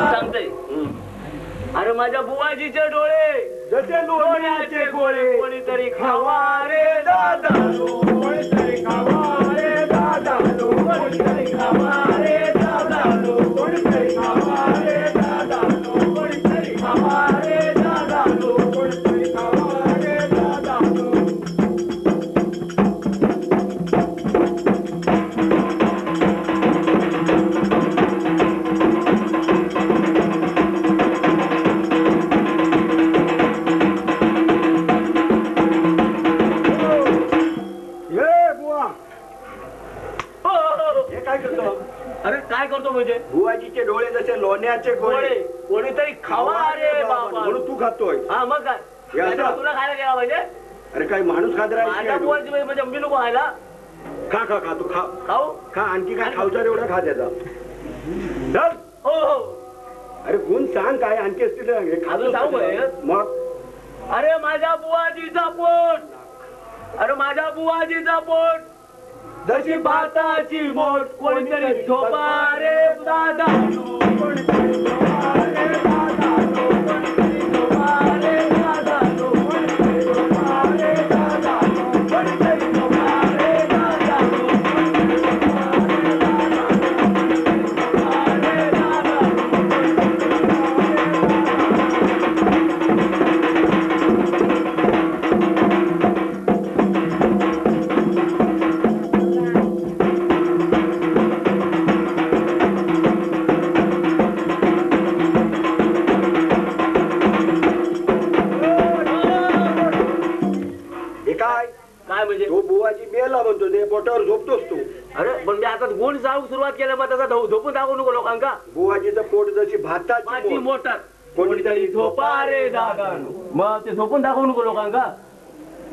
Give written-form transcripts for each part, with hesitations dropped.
सांगते. अरे माझ्या बुवाजीचे डोळे जसे लोण्याचे गोळे कोणीतरी खावा रे दादा, कोणीतरी खावा रे दादा, कोणीतरी खावा रे दादा, कोणीतरी खावा रे दादा, कोणीतरी खावा रे दादा, कोणीतरी खावा रे दादा. अरे काय करतो म्हणजे? बुवाजीचे डोळे जसे लोण्याचे गोळे कोणीतरी खावा रे बाबा, म्हणून तू खातोय. हा मग काय तुला खायला गेला पाहिजे? अरे काही माणूस खात माझ्या राहील बुवाची म्हणजे मी नको खायला. खा खा खा तू खा खाऊ खा आणखी काय खाऊचा एवढा खा त्याचा. चल. हो हो. अरे गुण सांग काय आणखी असतील अजून सांगू काय? मग अरे माझ्या बुवाजीचा पोट, अरे माझ्या बुवाजीचा पोट जशी भाताची बोट, कोणीतरी झोपा रे दादा, कोणीतरी झोपा रे दादा, कोणीतरी झोपा रे दादा, कोणीतरी झोपा रे दादा, कोणीतरी झोपा रे दादा, काय म्हणजे? तो बुवाजी मेला म्हणतो ते पोटावर झोपतोस तू. अरे पण मी आता गुण सांगू सुरुवात केल्या, मग त्याचा झोपून दाखवू नको लोकांका. बुवाजीचं पोट जशी भाताची माझी बोट. मोटर, कोणीतरी झोपा रे दादा, मग ते झोपून दाखवू नको लोकांका.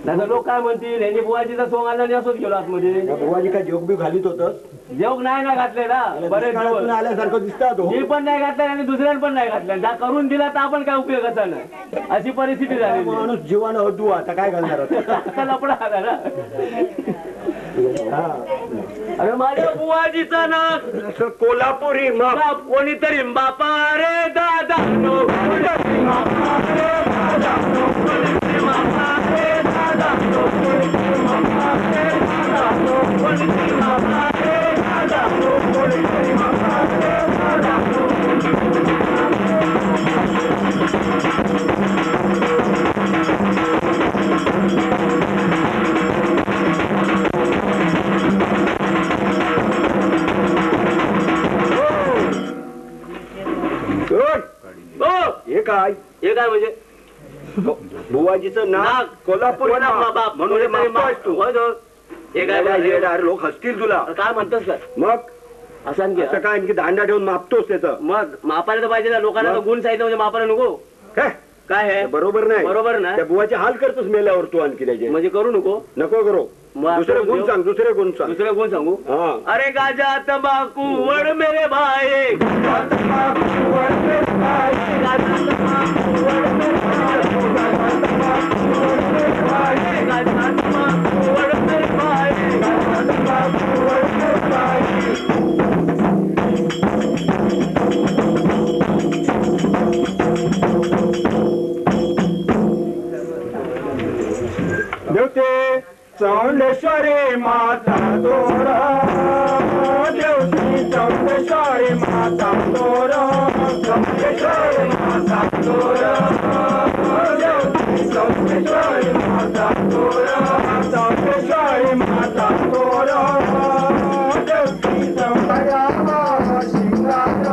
नाही लोक काय म्हणतील, यांनी बुवाजीचा सोंग आणला आणि असंच गेलो आतमध्ये. बुवाजी काय जोग बी घालीत होतस? जेवण नाही ना घातलेला बरेच दिवस. आल्यासारखं दिसतात. मी पण नाही घातलं आणि दुसऱ्यानं पण नाही घातलं. जा करून दिला तर आपण काय उपयोगाचा नाही, अशी परिस्थिती झाली. माणूस जीवानं होतो आता काय घालणार आता लपडा आला ना. अरे माझ्या बुवाजीचा ना कोल्हापुरी मग कोणीतरी बापा रे दादा, कोणीतरी बापा रे दादा, कोणीतरी बापा रे दादा, कोणीतरी बापा रे दादा, कोणीतरी बापा रे दादा, कोणीतरी बापा रे दादा. हे काय म्हणजे बुवाजीचं नाक कोल्हापूर म्हणून तू. हे काय लोक हसतील तुला. काय म्हणतोस का? मग असं काय आणखी दांडा ठेवून मापतोस त्याचं. मग मापायला तर पाहिजे ना, लोकांना तर गुण सांगितलं म्हणजे मापायला नको काय आहे? बरोबर नाही. बरोबर ना. त्या बुवाचे हाल करतोस मेल्यावर तू आणखी त्याचे. म्हणजे करू नको करू. दुसरे गुण सांग. दुसरे गुण सांगू. अरे गाजा तंबाखू वड मेरे भाई, गाजा तंबाखू वड मेरे भाई, गाजा तंबाखू वड मेरे भाई, गाजा तंबाखू वड मेरे भाई, गाजा तंबाखू वड मेरे भाई, गाजा तंबाखू वड मेरे भाई. देवते चौंडेश्वरी माता तोरा, देवती चौंडेश्वरी माता तोरा, चौंडेश्वरी माता तोरा, देवती चौंडेश्वरी माता तोरा, चौंडेश्वरी माता तोरा, देवती चौंडया शिंगार,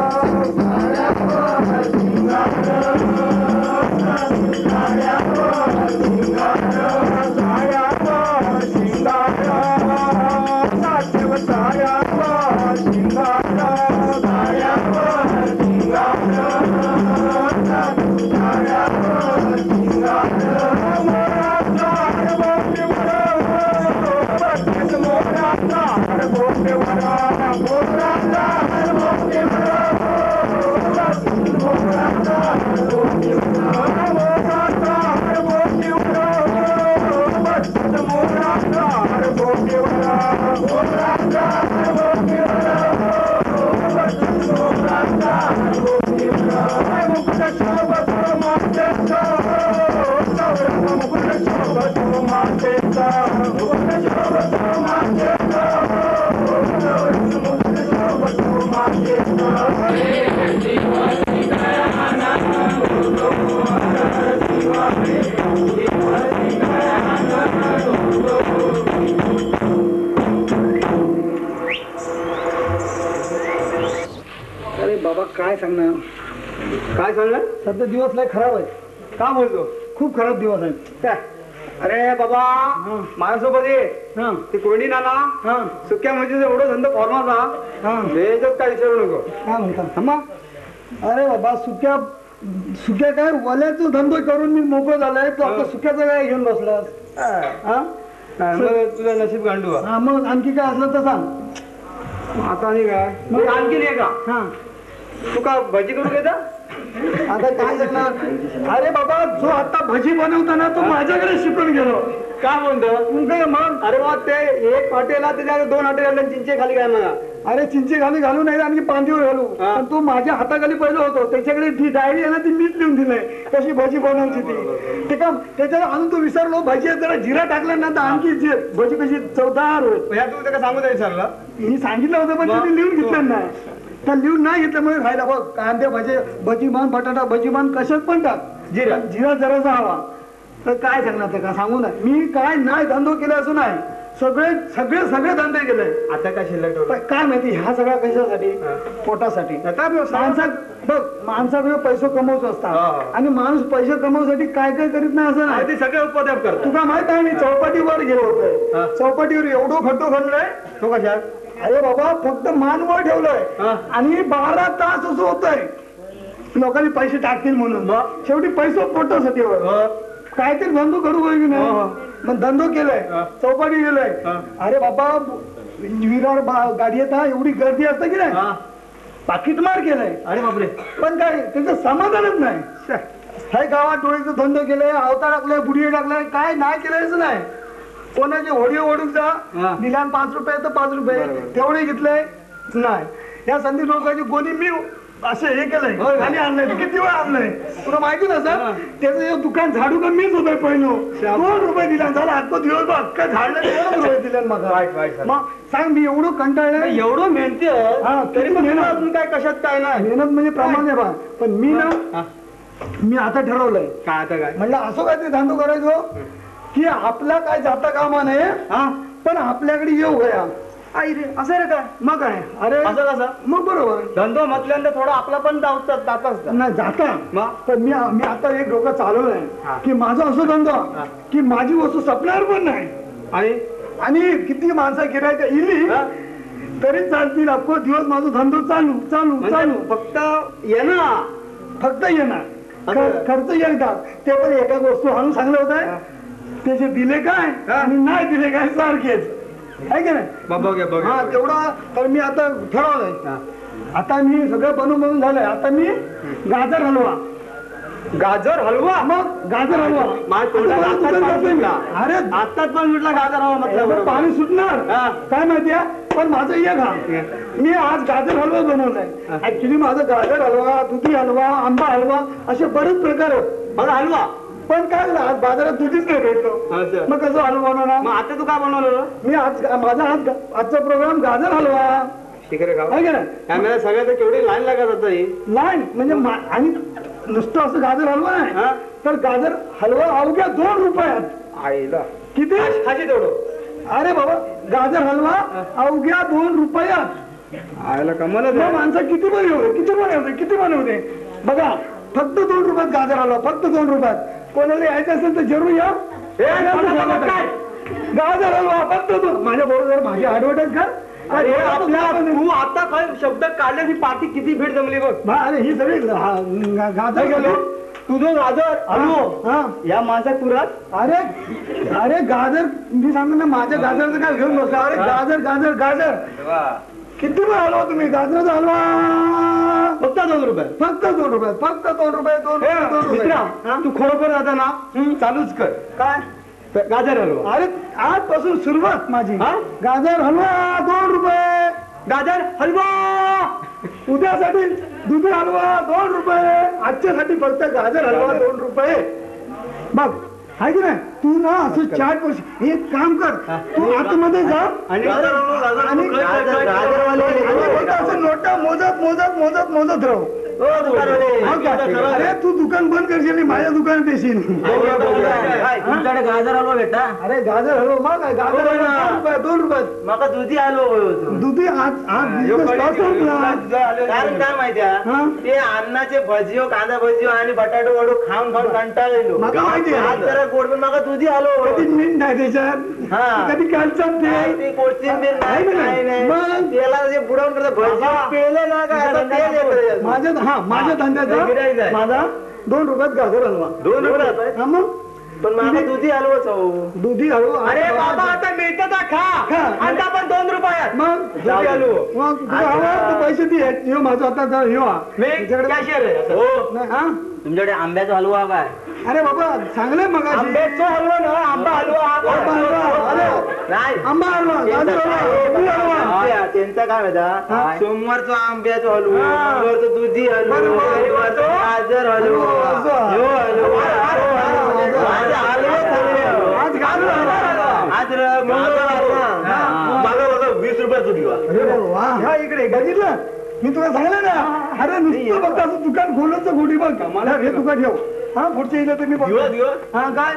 Oh, अरे बाबा काय सांगणार काय सांगणार? सध्या दिवस लय खराब आहे. का बोलतो? खूप खराब दिवस आहेत. काय? अरे बाबा माझ्यासोबत ये. हा ती कोणी नाला हा सुक्या म्हणजे एवढं धंदा फॉर्माचा हा वेळेच काय विचारू नको. काय म्हणता मग? अरे बाबा सुक्या सुक्या काय वल्याचं धंदो करून मी मोकळं झालाय. तू आता सुक्याचं काय घेऊन बसलास? हा मग तुझं नशीब गांडू आहे. हा मग आणखी काय असलं तर सांग. आता नाही काय मग आणखी नाही का? हा तू का भजी करू घेता? आता काय सांगणार? अरे बाबा जो आता भजी बनवताना तो माझ्याकडे शिकून गेलो. का म्हणतो? मग अरे बा ते एक हॉटेल त्याच्या 2 हॉटेल चिंचे खाली काय म्हणा. अरे चिंचे खाली घालू नाही आणखी पांदीवर घालू. हा. पण तो माझ्या हाताखाली पहिलं होतो. त्याच्याकडे ती डायरी आहे ना ती मीच लिहून दिलंय कशी भजी बनवची ती. ते का त्याच्यावर आणून तो विसरलो. भजी जरा जिरा टाकला ना तर आणखी भजी कशी चवदार होत. ह्या तू त्याला सांगू द्या विचारलं. मी सांगितलं होतं पण त्यांनी लिहून घेतलं नाही. तर लिहून नाही घेतल्यामुळे खायला बघ कांदे भजी मान बटाटा भजी मान कशात पण टाक जिरा जिरा जरासा हवा. तर काय सांगणार ते का सांगू ना. मी काय नाही धंदो केला असं नाही. सगळे सगळे सगळे धंदे केले. आता काय शिल्लक ठेवलं? पण काय माहिती ह्या सगळ्या कशासाठी? पोटासाठी. माणसाकडे पैसे कमवतो असतात आणि माणूस पैसे कमवण्यासाठी काय काय करीत नाही असं नाही. ते सगळे उपद्रव करतात. तुला माहित आहे मी चौपाटीवर गेलो होतो. चौपाटीवर एवढं खड्डो खणलंय. तो कशा? अरे बाबा फक्त मानवर ठेवलंय आणि 12 तास असं होतंय लोकांनी पैसे टाकतील म्हणून. शेवटी पैसे पोटासाठी काहीतरी धंदो करू की नाही. मग धंदो केलाय चौपाटी गेलाय. अरे बाबा विरार गाडी येत एवढी गर्दी असते की नाही. पाकिट मार केलाय. अरे बापरे. पण काय त्याचं समाधानच नाही. काय गावात डोळीचं धंदो केलाय अवतार टाकलाय बुडी टाकलाय काय नाही केलंयच नाही. कोणाचे होडी ओढून जा दिल्यान 5 रुपये तर 5 रुपये तेवढे घेतलंय नाही. या संधी लोकांची कोणी मी असं हे केलंय आणि आणलंय. किती वेळ आणलंय तुला माहिती ना सर. त्याचं दुकान झाडू का मीच होतोय पहिलो. 2 रुपये दिला झाला आत्ता दिवस अख्खा झाडलं 2 रुपये दिले मग सांग मी एवढं कंटाळलं. एवढं मेहनती तरी पण अजून काय कशात काय नाही. मेहनत म्हणजे प्रमाण आहे बा. पण मी आता ठरवलंय काय आता काय म्हणलं असं काय ते धंदो करायचो की आपला काय जाता कामा नये पण आपल्याकडे येऊ गया. आई रे असं रे काय? मग काय अरे असं कसं? मग बरोबर धंदो म्हटल्यानंतर थोडा आपला पण जात नाही जाता. पण मी आता एक डोकं चालवलंय की माझा असं धंदा की माझी वस्तू सपणार पण नाही आणि किती माणसं गिरायक इली तरी चालतील. अख्खो दिवस माझा धंदो चालू चालू चालू. फक्त येणार फक्त येणार खर्च येतात. ते पण एका वस्तू आणून सांगलं होतं त्याचे दिले काय आणि नाही दिले काय सारखेच आहे की नाही. हा तेवढा तर मी आता ठरवलंय. आता मी सगळं बनवून झालंय. आता मी गाजर हलवा मग गाजर हलवा अरे आत्ताच पण म्हटलं गाजर हलवा म्हटलं पाणी सुटणार काय माहितीये. पण माझं एक मी आज गाजर हलवा बनवलाय. ऍक्च्युली माझं गाजर हलवा दुधी हलवा आंबा हलवा असे बरेच प्रकार आहेत. मला हलवा पण काय आज बाजारात दुधीच नाही भेटलो. मग कसं हलवा बनवणार. मग आता तू काय बनवलं? मी आज माझा आजचा प्रोग्राम गाजर हलवा सगळ्यात केवढी लाईन लागत होता. लाईन म्हणजे आणि नुसतं असं गाजर हलवा नाही तर गाजर हलवा अवघ्या 2 रुपयात. आईला किती खाशी तेवढं. अरे बाबा गाजर हलवा अवघ्या 2 रुपयात. आईला कमाल. माणसं किती बनवते बघा. फक्त 2 रुपयात गाजर हलवा फक्त 2 रुपयात. कोणाला यायचं असेल तर जरूर या. गाजर हलवा फक्त 2. माझ्या बरोबर माझी ऍडव्हर्टाईज कर. अरे तू आता काय शब्द काढले ही पार्टी किती भीड जमली बघ. अरे ही सगळी गाजर गेलो तुझं गाजर हलवो या माझ्या पुरात. अरे गाजर मी सांगतो ना माझ्या गाजरचं काय घेऊन बसला. अरे गाजर गाजर गाजर किती वेळ हलवा तुम्ही गाजराचा हलवा फक्त 2 रुपये फक्त 2 रुपये फक्त 2 रुपये 2 रुपये. तू खरोखर आता ना चालूच कर. काय गाजर हलवा. अरे आजपासून सुरुवात माझी. गाजर हलवा 2 रुपये. गाजर हलवा उद्यासाठी दुधी हलवा 2 रुपये. आजच्यासाठी फक्त गाजर हलवा 2 रुपये. बघ आहे की नाही तू ना असं चाट पैसे एक काम कर तू आतमध्ये जा आणि असं नोटा मोजत राहू अरे तू दुकान बंद करशील माझ्या दुकानात येशील तुमच्याकडे गाजर हलवा भेटा अरे गाजर हलवा मग काय गाजर हलवा 2 रुपयात मका दुधी हलवा दुधी आज कारण काय माहितीये ते अन्नाचे भजिओ कांदा भजिओ आणि बटाटो वडू खाऊन कंटाळलेलो मला माहिती आज जरा गोड पण मका दुधी हलवा कधी मीठ नाही त्याच्यात कधी कालचाल ते कोथिंबीर नाही मग त्याला जे बुडवून करतात भजिओ पिळले ना काय माझ्या धंद्याचा माझा 2 रुपयात गाजर हलवा 2 रुपयात मग पण माझा दुधी हलवाच हो दुधी हलवा अरे बाबा आता मिळतं खा आता पण 2 रुपयात मग दुधी हलवा मग तुला हवा तू पैसे दे ह्यो माझा आता ह्यो तुमच्याकडे आंब्याचा हलवा काय अरे बाबा चांगले मग आंब्याचा हलवा ना आंबा आंबा हलवा गाजर हलवा त्यांचा काय माहिती सोमवारचा आंब्याचा हलवा मंगळवारचा दुधी हलवा गाजर हलवा आज बघा 20 रुपयाचं दिवा वा इकडे बघितलं मी तुला सांगलं ना अरे नुसतं बघ असं दुकान खोलचं गोडी बघ मला हे दुकान ठेव हा पुढच्या येईल तर मी हा काय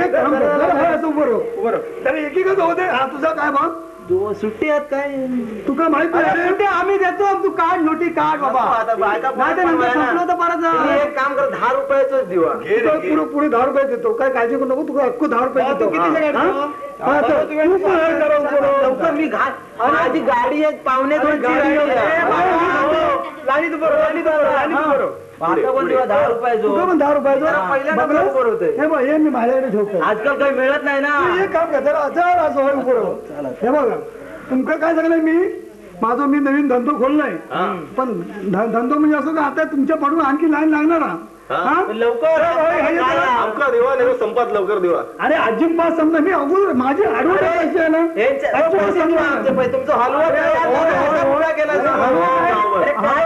एक काम कर बरोबर तर एकीकडे होते हा तुझा काय बघ सुट्टी आहेत काय तुका माहित नाही आम्ही देतो तू काढ नोटी काढ बाबा एक काम कर 10 रुपयाच दिवा पुढे 10 रुपये देतो काय काळजी करू नको तुला अख्खो 10 रुपये देतो लवकर मी माझी गाडी आहे पाहुणे हे मी माझ्याकडे ठेवतो आजकाल काही मिळत नाही ना हे काम कर जरा असं हे बघा तुमचं काय सांगलंय मी नवीन धंदो खोललाय पण धंदो म्हणजे असं आता तुमच्या पडून आणखी लाईन लागणार आमका देवा नाही संपात लवकर देवा अरे अजिबात समजा मी अगोदर माझी आडवड आहे ना तुमचा हलवा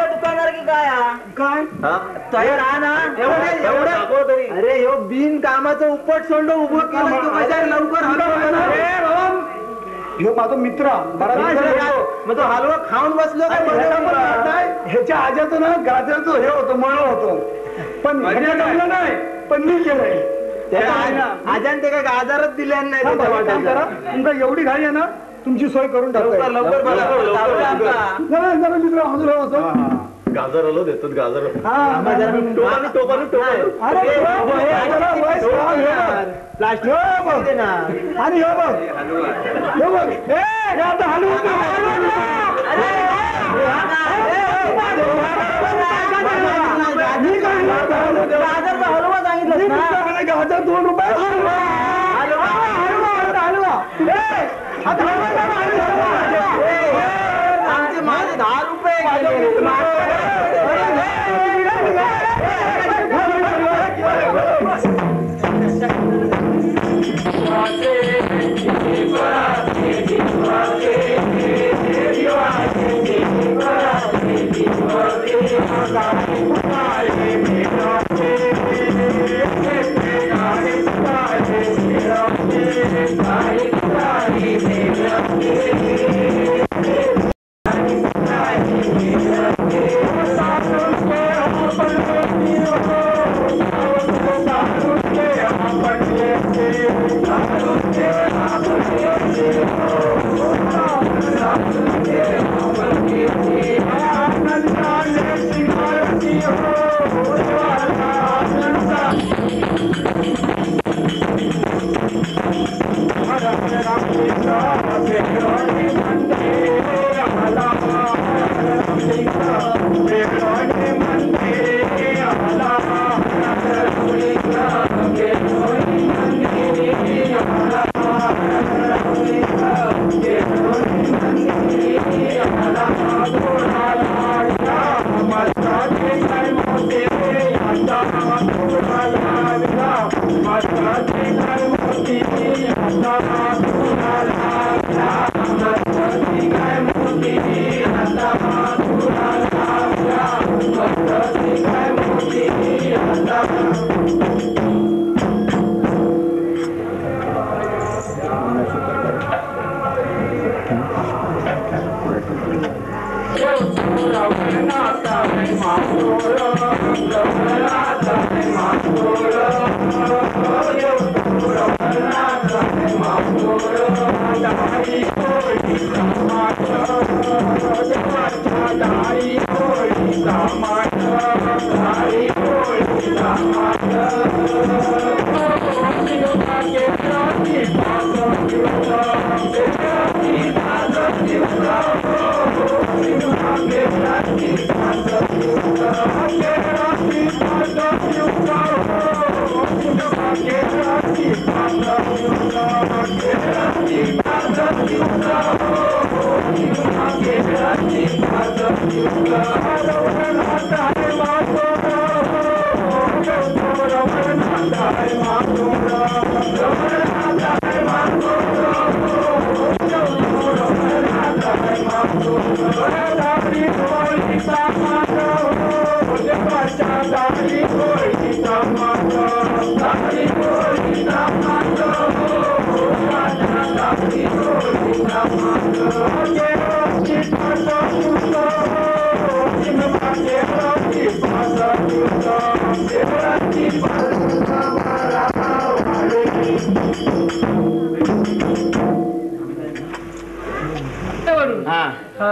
दुकानदार की काय तयार आहे ना एवढं अरे ह्यो बिन कामाचं उपट सोंड उभं केलं लवकर ह्यो माझा मित्र मग तो हलवा खाऊन बसलो ह्याच्या आज्याचं ना गाजरचं हे होतं मळ होतं पण जमलं नाही पण मी केलंय आजान ते काय गाजरच दिले नाही तुमचा एवढी घाई आहे ना तुमची सोय करून टाकतो जरा मित्र असं गाजर आलो देतात गाजर आणि हलवा सांगितलं गाजर 2 रुपये माझे 10 रुपये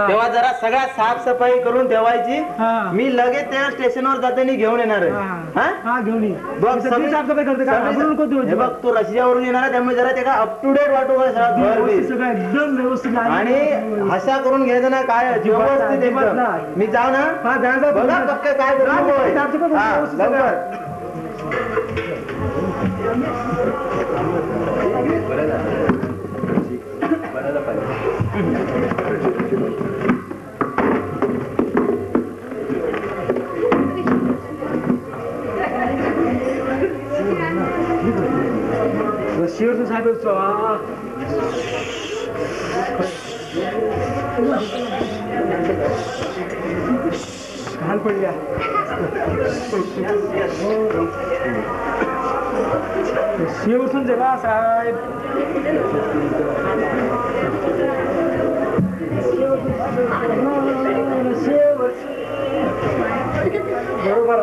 तेव्हा जरा सगळ्या साफसफाई करून ठेवायची. मी लगेच त्या स्टेशनवर जाताना घेऊन येणार आहे. घेऊन ये. बघ सगळी साफसफाई करते. बघ तो रशियावरून येणार आहे, त्यामुळे जरा त्याला अप टू डेट वाटू सगळं एकदम व्यवस्थित आणि हशा करून घ्यायचं ना काय व्यवस्थित एकदम. मी जाऊ ना बघा पक्क काय रशियावरून साहेब घाल पडल्या. रशियावरून जगा साहेब बरोबर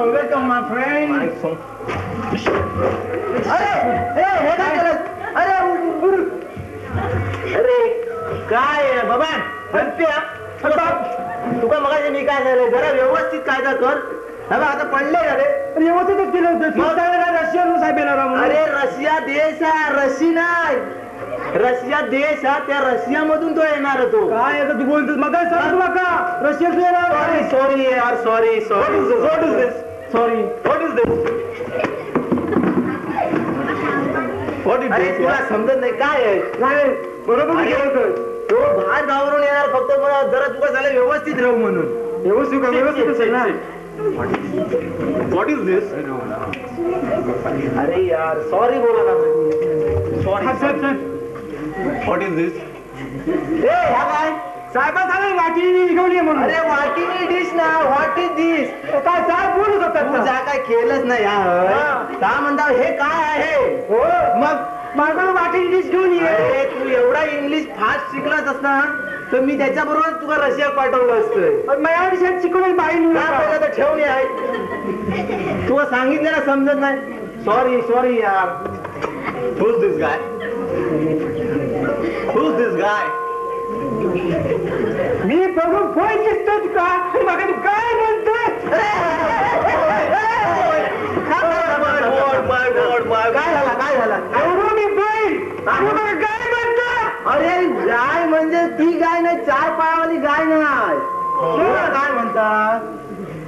वेलकम माय फ्रेंड. अरे काय बाबा तुका मग मी काय झालं जरा व्यवस्थित कायदा कर. आता पडले अरे व्यवस्थितच केलं होतं. रशियावरून साहेब येणार. अरे रशिया देश हा रशी नाही. रशिया देश हा त्या रशियामधून तो येणार तो. काय तू बोलतोस मग का रशियातून येणार. सॉरी यार sorry sorry. What is this sorry what is this what is this. तुला समजत नाही काय आहे. नाही बरोबर तो बाहेर गावावरून येणार फक्त मला जरा तुला झालं व्यवस्थित राहू म्हणून. व्यवस्थित व्यवस्थित ना. व्हॉट इज दिस. अरे यार सॉरी बोला ना. सॉरी व्हॉट इज दिस. काय साहेबा झालं वाटी निघवली म्हणून. अरे वाटीनी डिश ना. व्हॉट इज दिस. काय साहेब बोलत होता जा काय केलंच नाही का म्हणता हे काय आहे. हो मग माझं वाटी डिश घेऊन ये. तू एवढा इंग्लिश फास्ट शिकलाच असता तर मी त्याच्याबरोबर तुला रशिया पाठवलं असतं. माझ्या विषयात शिकवलं बाई पहिला तर ठेवून आहे. तुला सांगितलं ना समजत नाही. सॉरी सॉरी यार. Who's this guy? Who's this guy? मी बघून फोन दिसतो तुका. मग तू काय म्हणतोय. काय झाला काय झाला. मी बैल काय म्हणतो. अरे गाय म्हणजे ती गाय नाही. 4 पायावाली गाय नाही. काय म्हणतात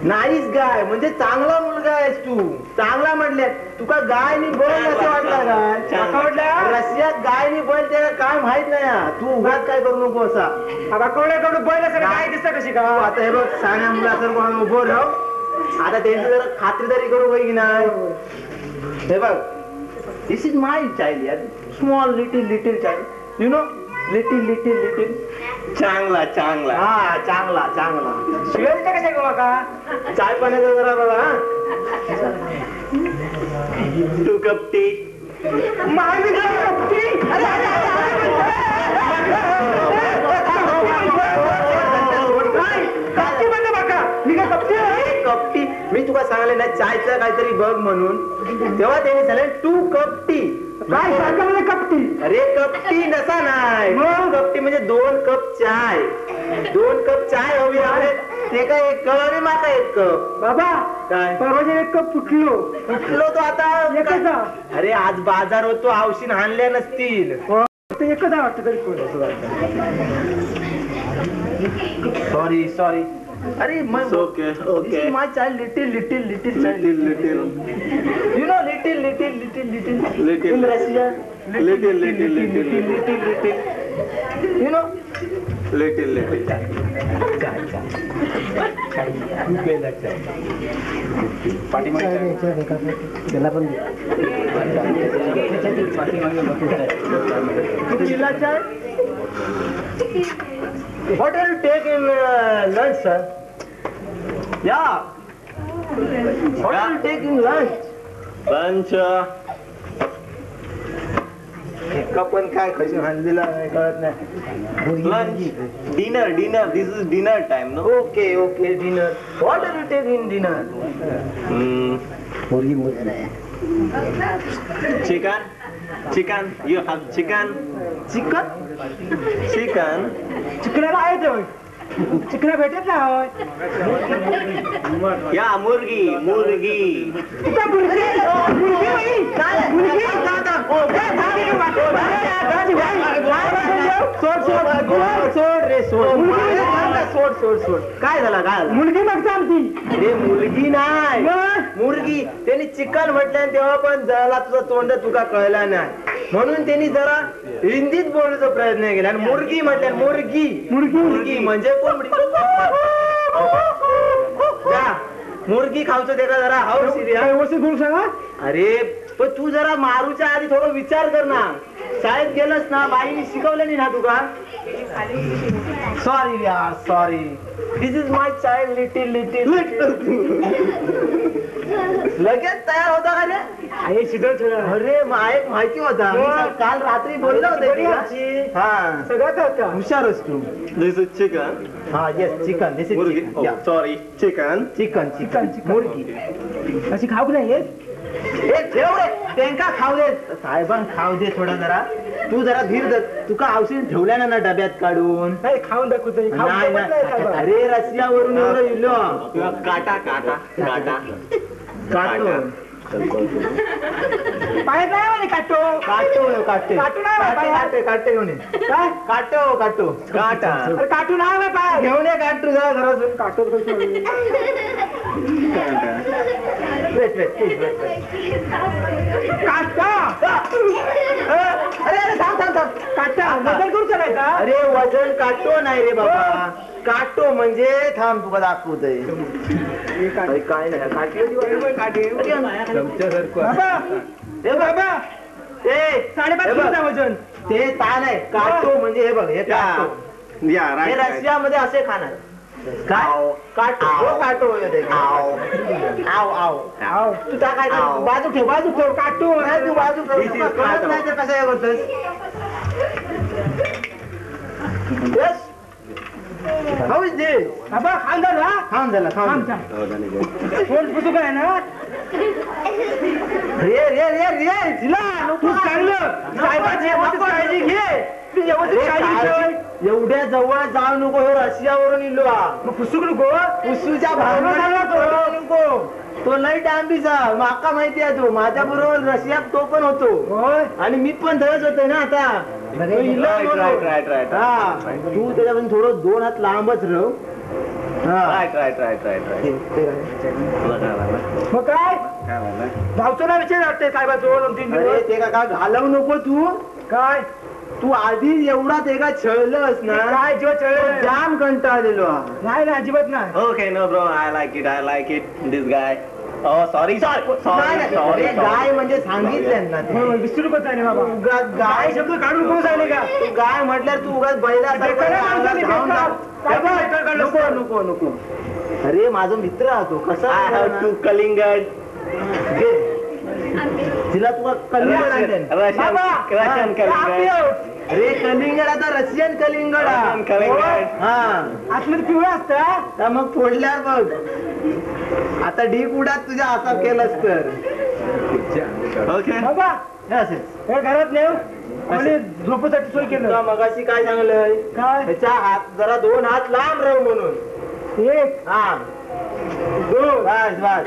नाहीच गाय म्हणजे चांगला मुलगा आहेस तू. चांगला म्हटले तुका गाय नि बैल असं वाटलं काय म्हटलं. रशियात गाय नि बैल त्याला काय माहित नाही. तू उगाच काय करू नको असा. कवड्याकडून बैल असं गाय दिसत कशी का. आता हे बघ सान्या मुलासारखं उभं राह. आता त्यांची जरा खात्रीदारी करू की नाही. हे बघ दिस इज माय चाइल्ड यार. Small little child you know. Little चांगला चांगला. हा चांगला चांगला. शिवायचं कशा का चाय पाण्याचा जरा बघा. 2 cup tea. कपटी मी तुला सांगले ना चायचं काहीतरी बघ म्हणून तेव्हा त्याने सांगितलं 2 cup tea. काय सांगा कपटी अरे कपटी नसा नाही कपटी म्हणजे 2 कप चाय 2 कप चाय हवी आहे ते काय 1 कप आणि माका 1 कप बाबा काय परवाचे 1 कप फुटलो तो आता एकच अरे आज बाजार होतो औषध आणल्या नसतील एकच वाटतं तरी सॉरी अरे okay my child little child little you know little in Russia little you know little त्याला पण What will you take in lunch, sir? Yeah. What will you take in lunch? Lunch. पण काय कशी हांडीला कळत नाही lunch dinner this is dinner time no okay dinner what will you take in dinner chicken you have chicken आहे chicken भेटत ना या मुर्गी सोड काय झालं मुलगी मागता आमची अरे मुलगी नाही मुर्गी त्यांनी चिकन म्हटलं तेव्हा पण झाला तुझा तोंड तुका कळला नाही म्हणून त्यांनी जरा हिंदीत बोलण्याचा प्रयत्न केला आणि मुर्गी म्हटल्या मुर्गी म्हणजे कोण मुर्गी खावचं ते का जरा हाऊ सिरियस बोलू सांगा अरे पण तू जरा मारूच्या आधी थोडा विचार कर ना शाळेत गेलस ना बाईने शिकवलं नाही ना तुका sorry this is my child little लगेच तयार होता का रे अरे माहिती होता काल रात्री बोललो होते सगळ्यात हुशारच तू दिस इज चिकन हा yes chicken this is sorry chicken मुर्गी अशी खाऊ नाही ठेव रे त्यांका खाऊ दे साहेबां खाऊ दे थोडा जरा तू जरा धीर धर तुका औषध ठेवल्या ना डब्यात काढून खाऊन दाखवतो अरे रस्त्यावरून एवढं इलो काटा पाय नाही काटो काटू नाही पाय घेऊन ये काटू जरा घरातून काटो अरे थांब काटा वजन करू करायचा अरे वजन काटो नाही रे बाबा काटो म्हणजे थांब तुला दाखवतोय काय नाही बाबा ते 5.5 वजन ते ताण आहे काटो म्हणजे हे बघ हे काटो हे रशियामध्ये असे खाणार काटो तू काय बाजू ठेव काटो नाही तू बाजू ठेव नाही तर कसं करतोस How is this? बाबा खाऊन झाला कोण पुसू काय ना रे तू चांगलं काळजी घे एवढ्या जवळ जाऊ नको हे रशियावरून इलो मग पुसूक नको पुसूच्या भावना नको तो लई डांबीचा माका माहिती आहे तो माझ्या बरोबर रशियात तो पण होतो आणि मी पण धरच होतोय ना आता तू त्याच्यापासून थोडं 2 हात लांबच राहू मग काय धावतो ना विचार वाटते काय बाजू 2-3 दिवस ते का घालवू नको तू काय तू आधी एवढा ते का छळलंस ना काय जो जाम कंटाळलेलो नाही ना अजिबात नाही okay no bro I like it this guy sorry guy म्हणजे सांगितलं ना विसरू नको आहे बाबा गाय शब्द काढून कोण सांगले का तू गाय म्हटल्यावर तू उगाच बैला नको अरे माझा मित्र हा तो कसा टू कलिंगड तिला तुला कलिंगड आणते रशियन कलिंगड. अरे कलिंगड आता रशियन कलिंगड हा आतमध्ये पिवळा असता मग फोडल्यावर बघ आता ढीक उडात तुझ्या हातात केलंस तर ओके बाबा हे घरात नेऊ आणि झोपेसाठी सोय केलं. मगाशी काय सांगलंय काय त्याच्या हात जरा 2 हात लांब राहू म्हणून एक हा बस बस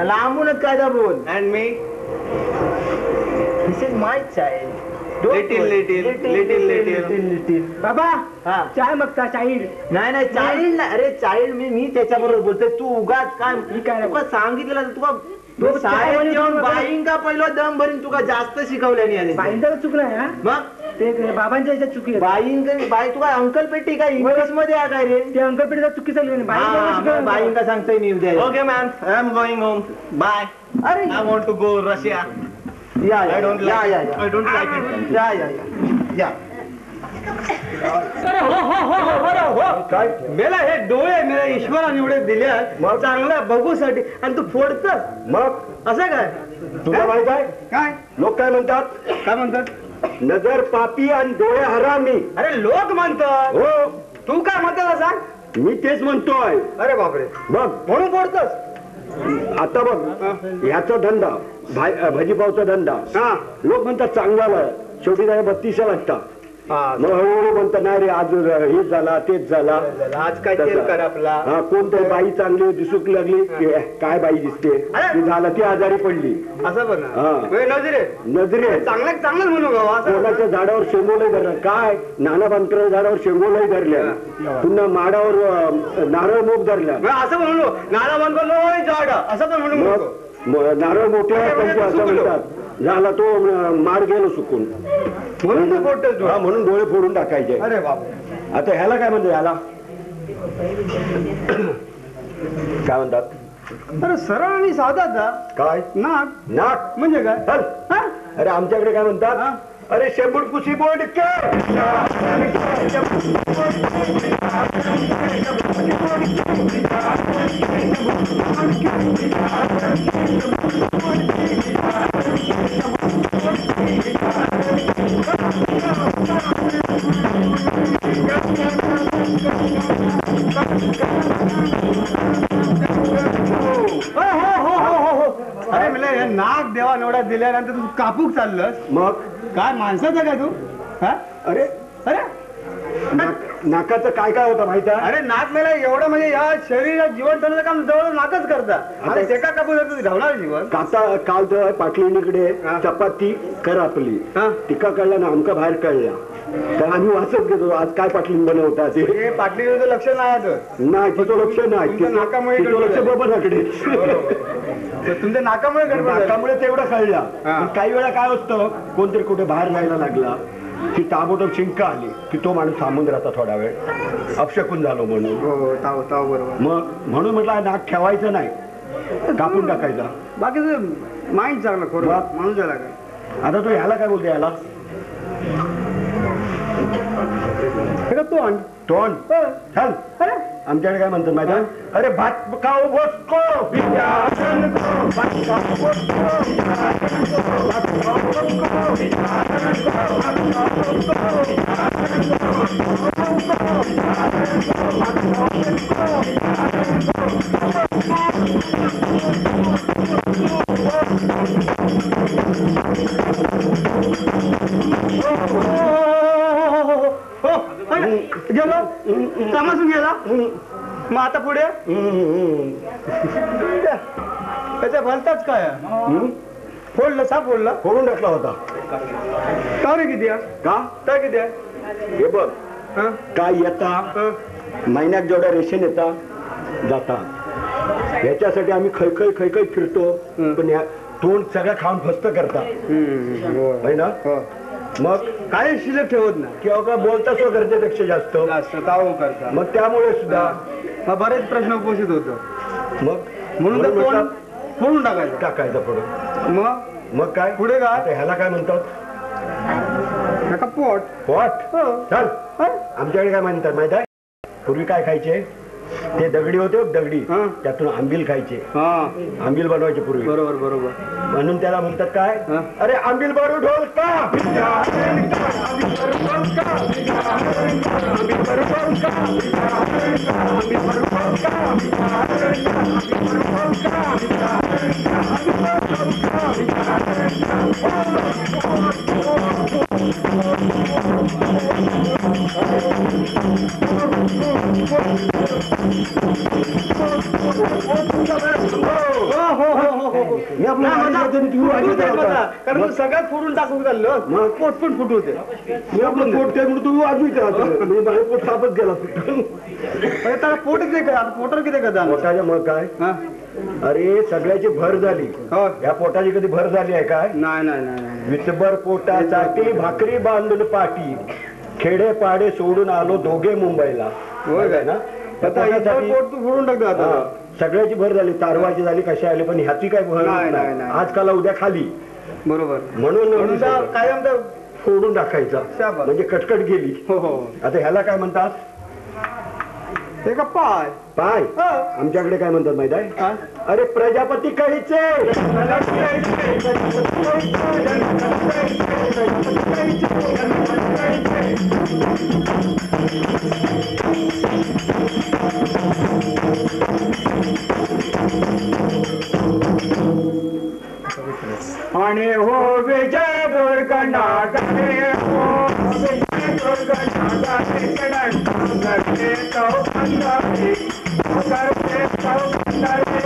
लांबूनच काय बोल and me this is my child little बाबा हा चाय मागता चाईल्ड नाही चाइल्ड अरे चाइल्ड मी त्याच्याबरोबर बोलतोय तू उगाच काय तुका सांगितलं तुका शाळेत जेवण बाईंका पहिलं दम भरीन तुका जास्त शिकवल्याने आले बाईंचा चुकलं आहे हा मग ते बाबांच्या याच्यात चुकी आहे. बाई तुका अंकल पेटी काय इंग्लिश मध्ये आहे काय रे ते अंकलपेटीचा चुकी चालली आहे. बाईंका सांगतोय मी उद्या okay man I am going home bye. अरे I want to go Russia. या I don't like it. I don't like it. या काय मेला हे डोळे मेला ईश्वराने एवढे दिले मग चांगलं बघूसाठी आणि तू फोडतस मग असं काय तुला माहित आहे काय लोक काय म्हणतात काय म्हणतात नजर पापी आणि डोळे हरामी. अरे लोक म्हणतात हो तू काय म्हणतात सांग. मी तेच म्हणतोय. अरे बापरे बघ म्हणून फोडतस. आता बघ ह्याचा धंदा भाजीपावचा धंदा लोक म्हणतात चांगला शेवटी काय 32 लागतात. मग हळूहळू म्हणतात नाही रे आज हेच झाला तेच झाला आज काय तेल कर आपला हा कोणतरी बाई चांगली दिसूक लागली की काय बाई दिसते ती झाला ती आजारी पडली असं पण हा. नजरे नजरे चांगलंच म्हणू गावा कोणाच्या झाडावर शेंगोलही धरलं काय नाना बांधकर झाडावर शेंगोलही धरल्या पुन्हा माडावर नारळ मोग धरल्या असं म्हणू नाना बंद झाड असं पण म्हणू नारळ मोठे असं म्हणतात झाला तो माड गेलो सुकून म्हणून डोळे फोडून टाकायचे. अरे बाप आता ह्याला काय म्हणतो ह्याला काय म्हणतात. अरे सरळ आणि साधा काय नाक नाक म्हणजे काय चल. अरे आमच्याकडे काय म्हणतात अरे शेंबूड कुशी बोर्ड अरे मला हे नाक देवा निवडा दिल्यानंतर तू कापूक चाललंस मग काय माणसाचं काय तू हा अरे अरे नाकाचं काय काय होतं माहिती आहे. अरे नाक मेला एवढं म्हणजे या शरीरात जीवन चालण्याचं काम जवळ नाकच करता आता एका कापूस धावणार जीवन काल तर पाटलीकडे चपाती कर आपली टिका कळला ना आमका बाहेर कळला तर आम्ही वाचत घेतो आज काय पाटलीन बनवतात ते पाटलीचं लक्ष नाही तिचं लक्ष नाही तुमचं नाकामुळे तिचं लक्ष बरोबराकडे तुमच्या नाकामुळे नाकामुळे तेवढं कळलं. पण काही वेळा काय असतं कोणतरी कुठे बाहेर जायला लागला की ताबोतोब शिंका आली की तो माणूस थांबून राहता थोडा वेळ अपशकून झालो म्हणून बरोबर मग म्हणून म्हटलं नाक ठेवायचं नाही कापून टाकायचा. बाकीचं माइंड चांगलं खरं माणूस झाला काय आता तो ह्याला काय बोलतो ह्याला तोंड तोंड चल. आमच्याकडे काय म्हणतात माहिती आहे अरे भात खाऊ बसको गेलो कामासून गेला मग आता पुढे त्याच्या भलताच काय फोडलं सा फोडलं फोडून टाकला होता. का रे किती का काय किती आहे हे बघ काय येता महिन्यात जेवढ्या रेशन येता जातात याच्यासाठी आम्ही खैखै फिरतो पण या तोंड सगळं खाऊन फस्त करता है ना. मग काय शिल्लक ठेवत नाही किंवा का बोलताच गरजेपेक्षा जास्त करता मग त्यामुळे सुद्धा बरेच प्रश्न उपस्थित होतो. मग म्हणून तर तोंड फोडून टाकायचं पुढे. मग काय पुढे काय आता ह्याला काय म्हणतात पोट पोट चल. आमच्याकडे काय म्हणतात माहित आहे पूर्वी काय खायचे ते दगडी होते दगडी त्यातून आंबील खायचे आंबील बनवायचे पूर्वी बरोबर बरोबर म्हणून त्याला म्हणतात काय अरे आंबील भरू ढोल का कारण सगळ्यात फोडून टाकून चाललं मग पोट पण फुटू होते मी आपलं पोट काय म्हणून तू वाजवीत राहतो माझं पोट सापच गेला त्याला पोट किती काय पोटर किती का पोटाच्या मग काय अरे सगळ्याची भर झाली या पोटाची कधी भर झाली आहे काय नाही नाही नाही विचभर पोटासाठी भाकरी बांधून पाठी खेडे पाडे सोडून आलो दोघे मुंबईला होय काय ना पोट तू फोडून टाकतो आता सगळ्याची भर झाली तारवाची झाली कशा आली पण ह्याची काय भर नाही आजकाल उद्या खाली बरोबर म्हणून कायम फोडून टाकायचा म्हणजे कटकट गेली आता ह्याला काय म्हणतात ते का पाय पाय आमच्याकडे काय म्हणतात माहित आहे अरे प्रजापती कळीचे आणि हो विजय दुर्गणा गणे हो विजय दुर्गणा गणे तो बंदारी करते तो बंदारी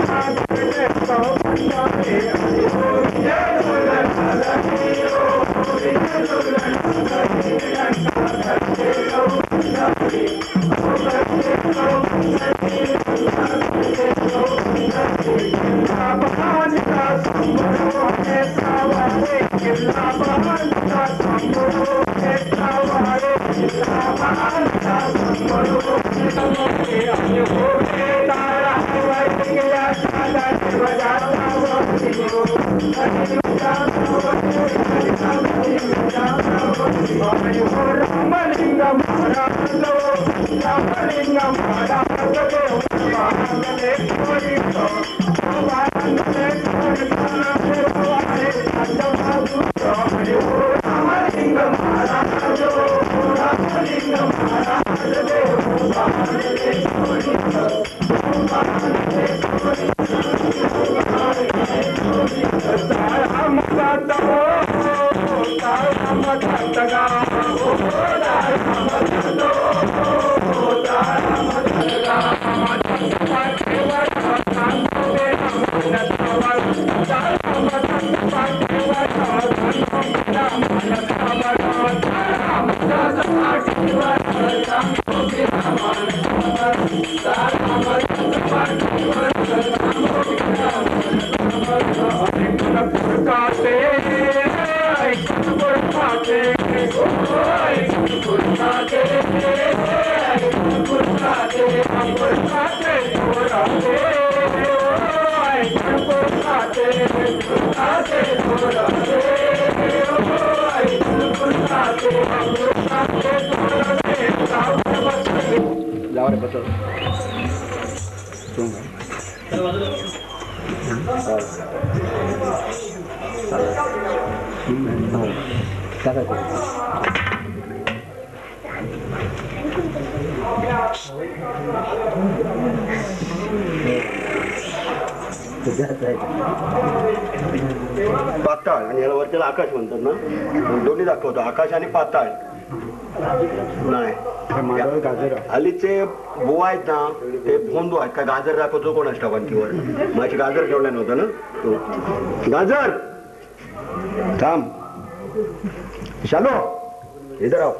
करते तो बंदारी हो विजय दुर्गणा गणे हो विजय दुर्गणा गणे करते तो बंदारी करते तो बंदारी करते तो बंदारी भगवान का संबरो है सवारे किला भगवान का संबरो है सवारे किला भगवान का संबरो है सवारे आने हो के तारा हवाई गया सादा बजाता वो सिंहो अरे बजाता वो आने हो रामलिंग महाराज लो रामलिंग महाराज लो बांगले कोई तो बांगले कोई खाना फिरवाए अजब आने हो रामलिंग महाराज लो रामलिंग महाराज लो बांगले कोई तो बांगले कोई तारा मत हो तारा मत लगा हो तारा मत लो तारा मत लगा जाऊ रे बस पाताळ आणि याला वरच्याला आकाश म्हणतात ना दोन्ही दाखवतो आकाश आणि पाताळ नाही हल्लीचे बुवा आहेत ना ते फोन आहेत का गाजर दाखवतो कोण असता वंतीवर माझी गाजर ठेवल्या नव्हतं ना तो गाजर थांब शालो इधर आव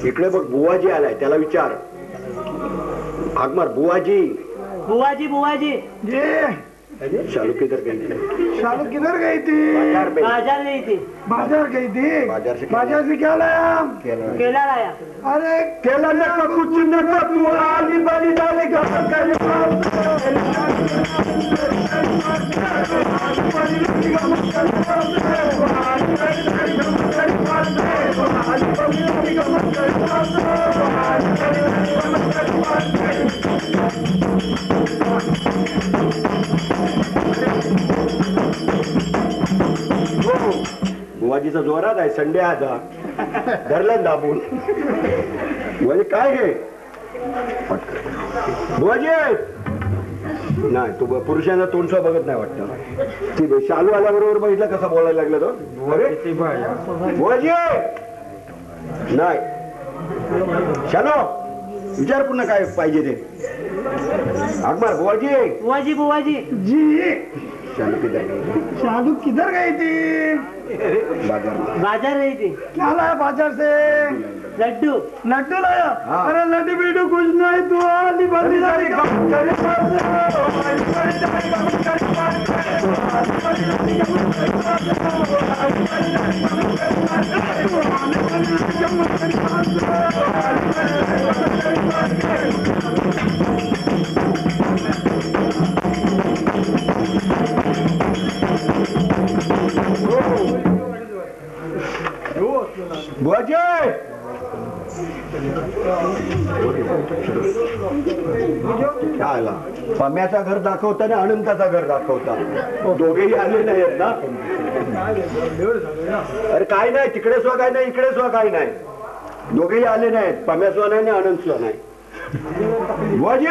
इकडे बघ बुवाजी आलाय त्याला विचार आगमार बुवाजी बुवाजी बुवाजी शालू किधर गई शालू किधर गई थी बाजार गई थी बाजार गई थी बाजार से क्या लाया केला लाया अरे केला नका कुछ नका तू आली बाली डाले बुवाजीचा जोरात आहे संडे आता धरलं दाबून म्हणजे काय हे बुवाजी नाही तू पुरुषांना तोंडसा बघत नाही वाटतं ती शालू आल्याबरोबर बघितलं कसं बोलायला लागलं तो अरे बुवाजी नाही शालो विचार पुन्हा काय पाहिजे ते अकबर बुवाजी बुवाजी बुवाजी जी शालू किधर शालू किधर गई थी बाजार बाजार रही थी क्या लाया बाजार से लड्डू लड्डू लाया हाँ। अरे लड्डू बीडू कुछ नहीं तू आली बंदी बुवाजी काय आला पम्याचा घर दाखवता ना अनंताचा घर दाखवता दोघेही आले नाहीत ना अरे काय नाही तिकडे सुद्धा काय नाही इकडे सुद्धा काय नाही दोघेही आले नाहीत पम्या सुद्धा नाही आणि आनंद सुद्धा नाही बुवाजी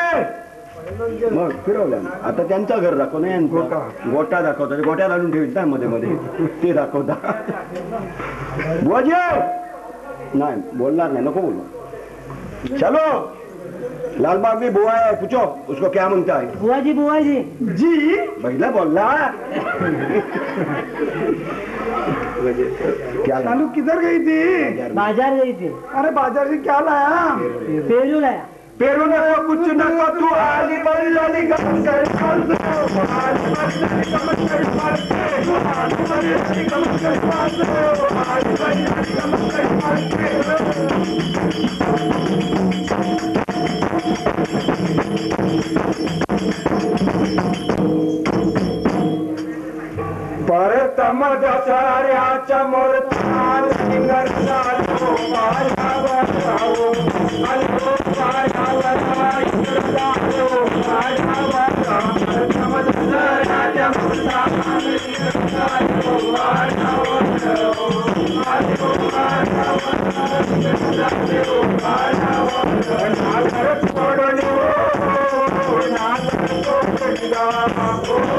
मग फिरवलं आता त्यांचं घर दाखव नाही गोटा दाखवता गोट्यात आणून ठेवीत ना मध्ये मध्ये ते दाखवता बुवाजी नहीं बोलना नहीं नको बोलो चलो लालबाग में बुआ है पूछो उसको क्या मांगता है बुवाजी जी महिला बोलना क्या शालू किधर गई थी बाजार गई थी अरे बाजार से क्या लाया पेरू लाया पेरू ना कुछ ना को तू आली बड़ी लाली गम कर पर तमद साऱ्याच्या मोरताल सिंगरला तो पायावराओ अलो पायावरा इंद्रला तो पायावरा तमद साऱ्याच्या मोरताल सिंगरला तो पायावरा अलो पायावरा इंद्रला तो पायावरा नागर छोडलो नागर छोडला नागर छोडलो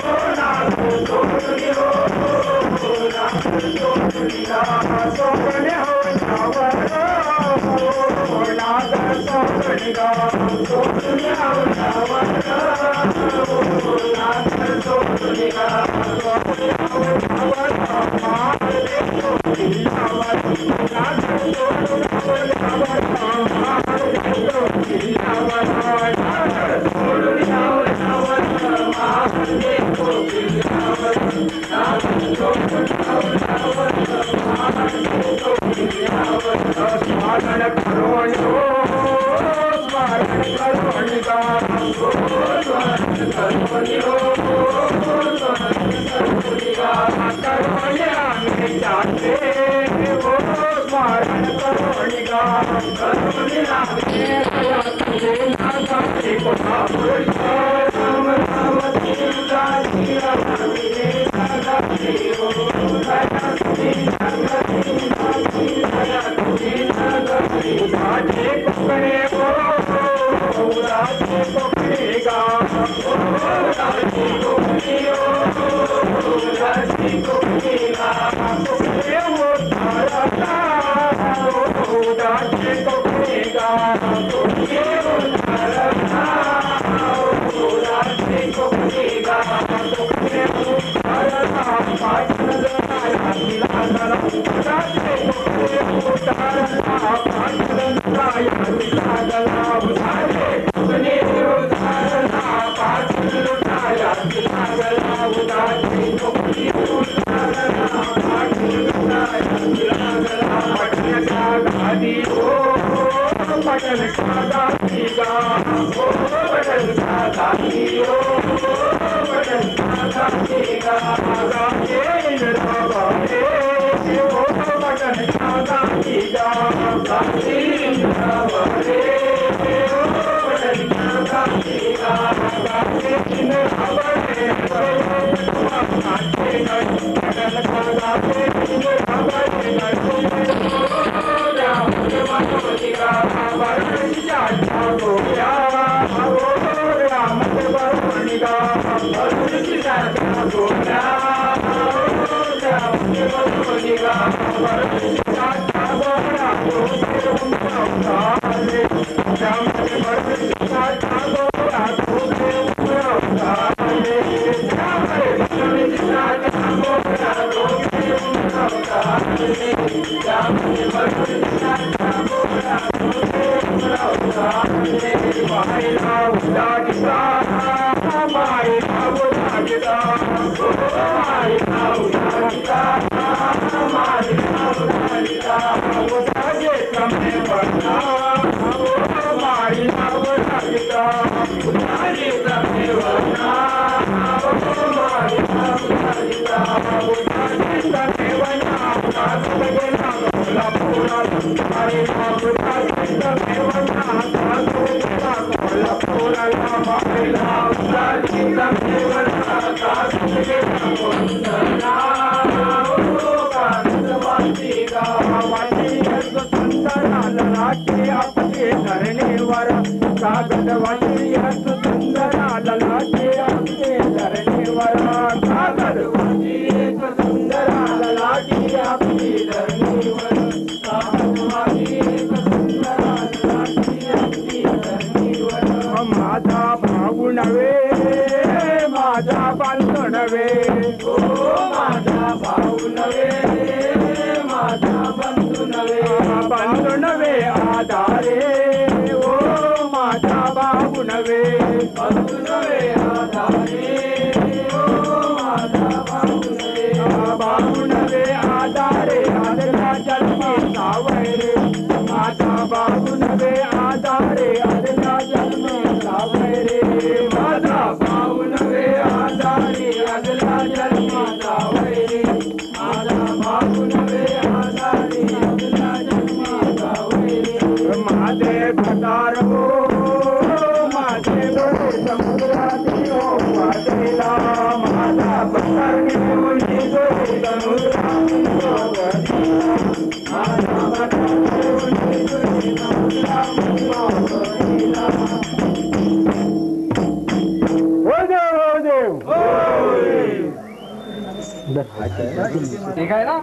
ठीक आहे ना?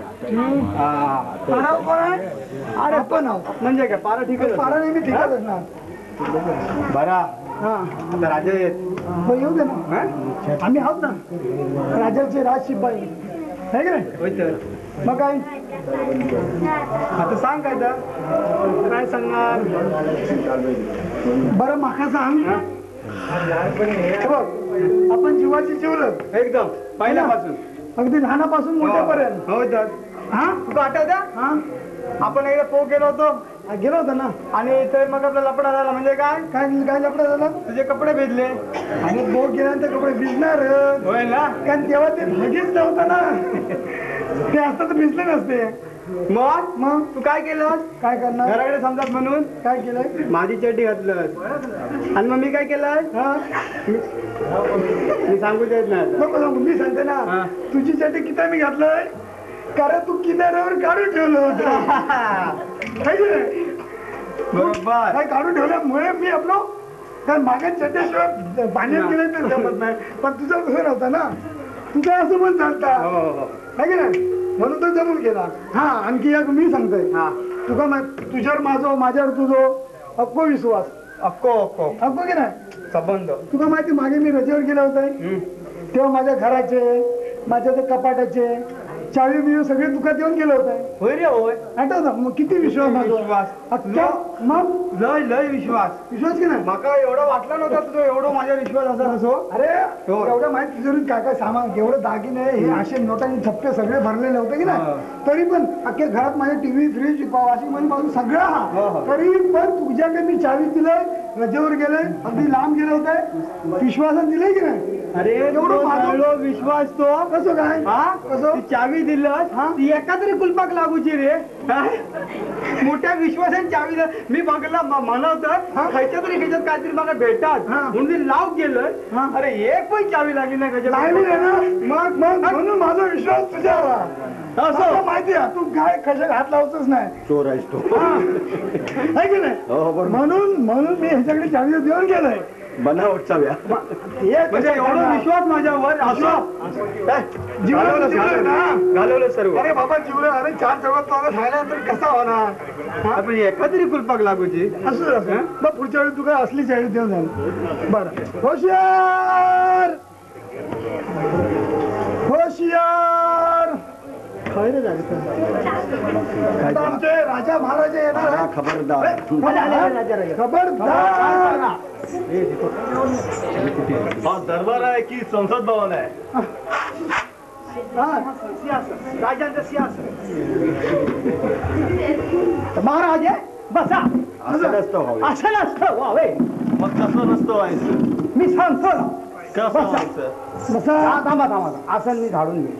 अरे पण म्हणजे काय पारा ठीक आहे, पारा नेहमी ठीक असणार. बरा हा आता राजा येत हो, येऊ दे ना, आम्ही आहोत ना राजाचे राज शिपाई आहे की नाही? होय तर मग काय आता सांग काय तर काय सांगणार बरं माका सांग. हे बघ, आपण जीवाची जीवलग एकदम पहिल्यापासून अगदी लहानापासून मोठ्यापर्यंत. होय तर हा तुला आठवत्या हा आपण एकदा पो गेलो होतो गेलो होतो ना. आणि ते मग आपला लपडा झाला म्हणजे काय काय काय लफडा झाला? तुझे कपडे भिजले आणि बोट गेल्यानंतर कपडे भिजणार, होय ना. कारण तेव्हा ते लगेच नव्हतं ना. ते असतं तर भिजले नसते. मग तू काय केलं काय करणार? घराकडे समजात म्हणून काय केलंय? माझी चड्डी घातलं आणि मग मी काय केलंय हा मी सांगू देत नाही आता. नको सांगू, मी सांगते हा. ना. तुझी चड्डी किती मी घातलंय कारण तू किनाऱ्यावर काढून ठेवलं होतं. है की नाही? बरोबर काय काढून ठेवल्यामुळे मी आपलो, कारण मागे चड्ड्याशिवाय पाण्यात गेलं तर जमत नाही. पण तुझं तसं नव्हतं ना, तुझं असं पण चालता हो हो है की नाही? म्हणून तो जमून गेला. हा आणखी एक मी सांगतोय, हा तुका तुझ्यावर माझ्यावर तुझो अक्को विश्वास. अक्को अक्को अक्को की नाही? संबंध तुका माहिती मागे मी रजेवर गेलो होतो तेव्हा माझ्या घराचे, माझ्या ते कपाटाचे चावी बिवी सगळे दुकान येऊन गेलं होतं. होय रे होय आठवतं मग किती विश्वास माझा. विश्वास अख्ख्या मग लय लय विश्वास विश्वास की नाही? माका एवढं वाटलं नव्हतं तुझं एवढं माझ्या विश्वास असा असो. अरे हो. एवढं माहिती तुझ्याकडून काय काय सामान, एवढं दागिने हे असे नोटांचे छप्पे सगळे भरलेले होते की नाही? तरी पण अख्ख्या घरात माझ्या टीव्ही फ्रीज वॉशिंग मशीन पासून सगळं हा. तरी पण तुझ्याकडे मी चावी दिलंय, रजेवर गेले, अगदी लांब गेले होते, विश्वासात दिलंय की नाही? अरे एवढं माझं विश्वास तो कसं काय? हा कसं? ती चावी दिलंस हा? ती एका तरी कुलपाक लागूची रे काय? मोठ्या विश्वासाने चावी मी बघला म्हणत खायच्या तरी ह्याच्यात काहीतरी मला भेटतात म्हणून मी लाव गेलं अरे एक पण चावी लागली नाही त्याच्यात मग म्हणून माझा विश्वास तुझ्यावर असं माहिती आहे तू काय कशा हात लावतच नाही चोर आहेस तो आहे की नाही म्हणून मी ह्याच्याकडे चावी देऊन गेलोय बनावट चाव्या म्हणजे एवढा विश्वास माझ्यावर घालवलं सर्व अरे बाबा जीवलं अरे 4 चौघात खायला तर कसा होणार आपण एका तरी कुलपाक लागूची असं मग पुढच्या वेळी तू काय असली चाळी देऊन झालं बरं होशियार होशियार काय रे झालं आमचे राजा महाराजा येणार आहे. खबरदार खबरदार हा दरबार आहे की संसद भवन आहे राजांचा सिंहासन महाराज बसा असं नसतं व्हावं. असं नसतं वावे मग कसं नसतं व्हायचं मी सांगतो ना कसं व्हायचं बसा थांबा आसन मी झाडून घे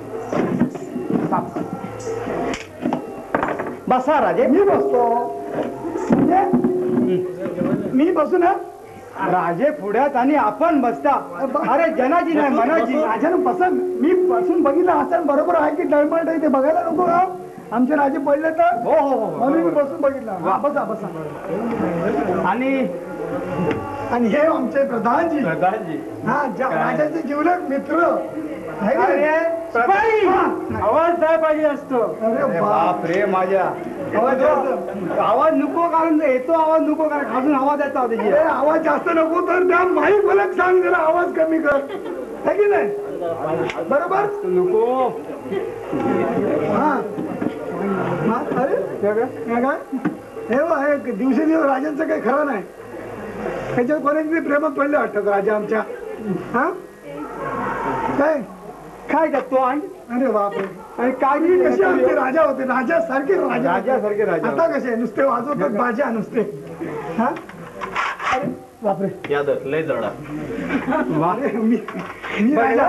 बसा राजे मी बसतो मी बसू ना राजे पुढ्यात आणि आपण बसता अरे जनाजी नाही मनाजी राजानं बसन मी बसून बघितलं आसन बरोबर आहे की डळमळ ते बघायला नको का आमचे राजे पडले तर हो म्हणून मी बसून बघितलं बसा बसा आणि हे आमचे प्रधानजी हा राजाचे जीवलग मित्र आवाज काय पाहिजे असतो अरे बाप रे माझ्या आवाज नको कारण येतो आवाज नको कारण खाजून आवाज येतो त्याची आवाज जास्त नको तर त्या माईक फलक सांग जरा आवाज कमी कर है की नाही बरोबर नको हा अरे काय हे दिवसेंदिवस राजांचं काही खरं नाही त्याच्यावर कोणाची प्रेमात पडले वाटतं राजा आमच्या हा काय करतो अरे बापरे आणि काही कसे आमचे राजा होते राजासारखे राजा आता कसे नुसते वाजवतात बाजा नुसते हा अरे बापरे याद लय जडा मी राजा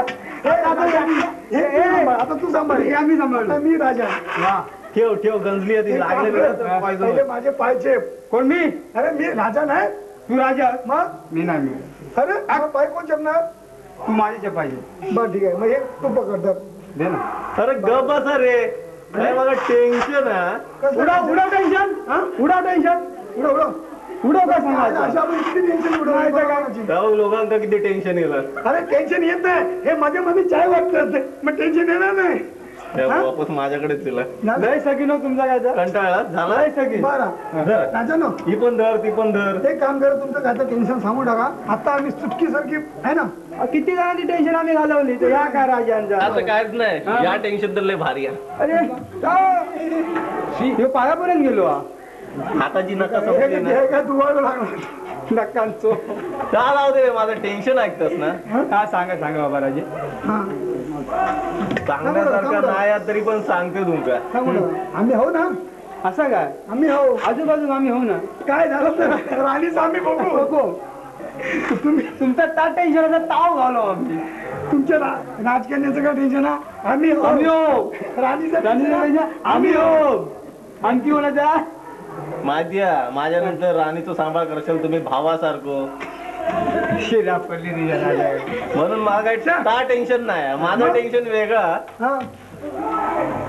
आता तू सांभाळ हे आम्ही सांभाळतो मी राजा ठेव गंजली ती लागले माझे पायचे कोण मी अरे मी राजा नाही तू राजा मग मी नाही मी अरे पाय कोण जमणार तू माझे पाहिजे बर ठीक आहे मग एक तू पकडतात दे ना अरे गप बसा रे काय मला टेन्शन आहे उडा टेन्शन उडव काय सांगायचं टेन्शन उडवायचं काय लोकांना किती टेन्शन येलं अरे टेन्शन येत नाही हे मध्ये मध्ये चाय वाटत मग टेन्शन येणार नाही वापस माझ्याकडेच दिला नाही सगळी नो तुमचा काय कंटाळा झाला सगळी राजा नो ही पण धर ती पण धर एक काम करा तुमचं काय टेन्शन सांगू टाका आता आम्ही चुटकी सारखी आहे ना किती जणांची टेन्शन आम्ही घालवली तर या काय राजांचा असं कायच नाही या टेन्शन तर लय भारी आहे अरे पायापर्यंत गेलो हाताची नका समजली काय दुवायला लागला नक्कांचो का दे माझं टेन्शन ऐकतस ना हा सांगा बाबा राजे सांगण्यासारखं नाही तरी पण सांगते तुमका आम्ही हो ना असं काय आम्ही हो आजूबाजू आम्ही हो ना काय झालं तर राणीच आम्ही बघू तुम्ही तुमचा त्या टेन्शनचा ताव घालो आमची तुमच्या राजकन्याचं काय टेन्शन आम्ही हो राणीचं आम्ही हो आणखी होण्याचा माहितीया माझ्यानंतर राणीचं सांभाळ करशाल तुम्ही भावासारखं म्हणून मला काय टेन्शन नाही माझं टेन्शन वेगळा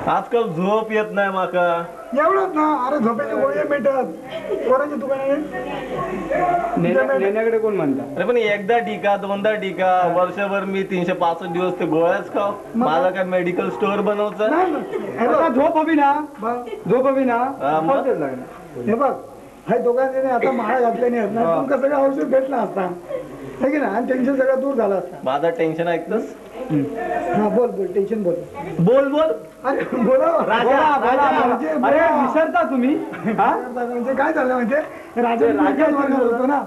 आजकाल झोप येत नाही माका एवढंच ना अरे झोपेचे गोळे भेटत कोणाच्या दुकानाने नेण्याकडे कोण म्हणतात अरे पण एकदा टीका दोनदा टीका वर्षभर मी 365 दिवस ते गोळ्याच खाव मला काय मेडिकल स्टोअर बनवचं झोप हवी ना हे बघ हे दोघांनी आता माळा घातल्याने तुमका सगळं औषध भेटलं असता है की ना आणि टेन्शन सगळं दूर झालं असता माझा टेन्शन ऐकतस हा बोल टेन्शन बोल अरे बोला अरे विसरता तुम्ही म्हणजे काय झालं म्हणजे राजा वर्गात होतो ना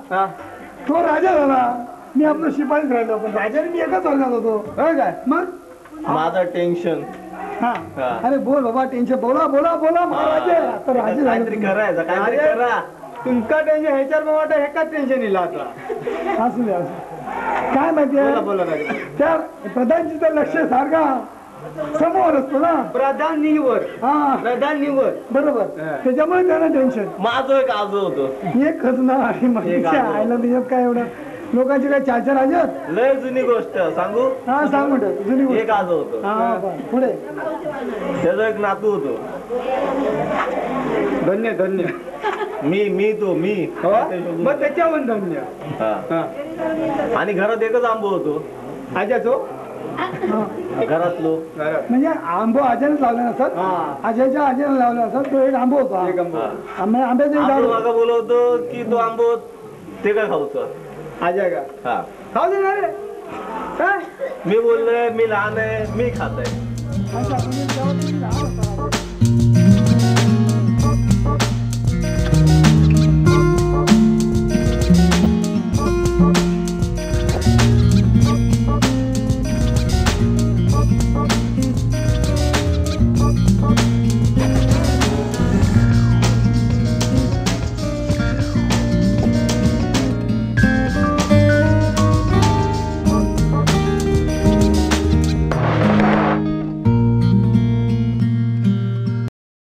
तो राजा झाला मी आपला शिपाईच राहिलो पण राजाने मी एकाच वर्गात होतो काय मग माझं टेन्शन हा अरे बोल बाबा टेन्शन बोला महाराज राजे काहीतरी करायचं काहीतरी करा तुमका टेन्शन ह्याच्यावर मग वाटत हेकाच टेन्शन येईल आता असू काय माहिती त्या प्रधानची तर लक्ष सारखा समोर असतो ना. प्रधानीवर हा प्रधानीवर बरोबर. त्याच्यामुळे त्यांना टेन्शन. माझं एक आजो होतो एक खजना आणि माझ्या आईला त्याच्यात काय एवढं लोकांची काय 4-4 आहेत. लय जुनी गोष्ट सांगू. हा सांग म्हणतो जुनी गोष्ट. एक आजो होतो. हा बरं. पुढे त्याचा एक नातू होतो. धन्य धन्य. मी मग त्याच्यावर धन्य. हा. आणि घरात एकच आंबो होतो. आज्याचो घरातलो म्हणजे आंबो आज्यानेच लावले नसतात. आज्याच्या आज्याने लावले असतात. तो एक आंबो होता. एक आंबो. आंब्याचे झाड आंबो मागा बोलवतो की तो आंबो ते काय खाऊचं. आज्या का हा खाऊ दे ना रे. काय मी बोललोय मी लहान आहे मी खात आहे. अच्छा, म्हणजे जेव्हा तुम्ही